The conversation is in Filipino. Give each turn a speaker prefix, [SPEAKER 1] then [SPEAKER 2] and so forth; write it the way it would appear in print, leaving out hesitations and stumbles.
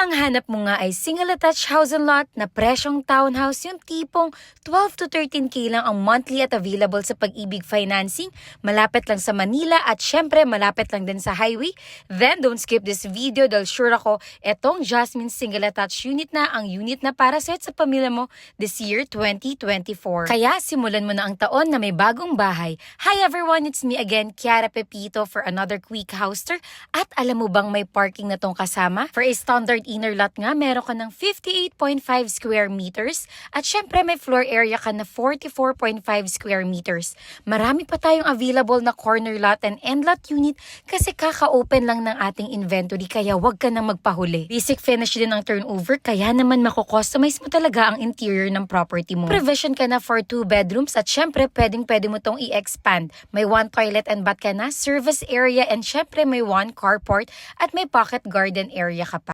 [SPEAKER 1] ang hanap mo nga ay single-attached house and lot na presyong townhouse, yung tipong 12 to 13K lang ang monthly at available sa Pag-ibig Financing, malapit lang sa Manila at syempre malapit lang din sa highway, then don't skip this video dahil sure ako, etong Jasmine single-attached unit na ang unit na para set sa pamilya mo this year 2024. Kaya simulan mo na ang taon na may bagong bahay. Hi everyone, it's me again, Kiara Pepito for another quick house tour. At alam mo bang may parking na tong kasama? For a standard inner lot nga, meron ka ng 58.5 square meters at syempre may floor area ka na 44.5 square meters. Marami pa tayong available na corner lot and end lot unit kasi kaka-open lang ng ating inventory kaya wag ka nang magpahuli. Basic finish din ang turnover kaya naman mako-customize mo talaga ang interior ng property mo. Provision ka na for 2 bedrooms at syempre pwede mo tong i-expand. May 1 toilet and bath ka na, service area and syempre may 1 carport at may pocket garden area ka pa.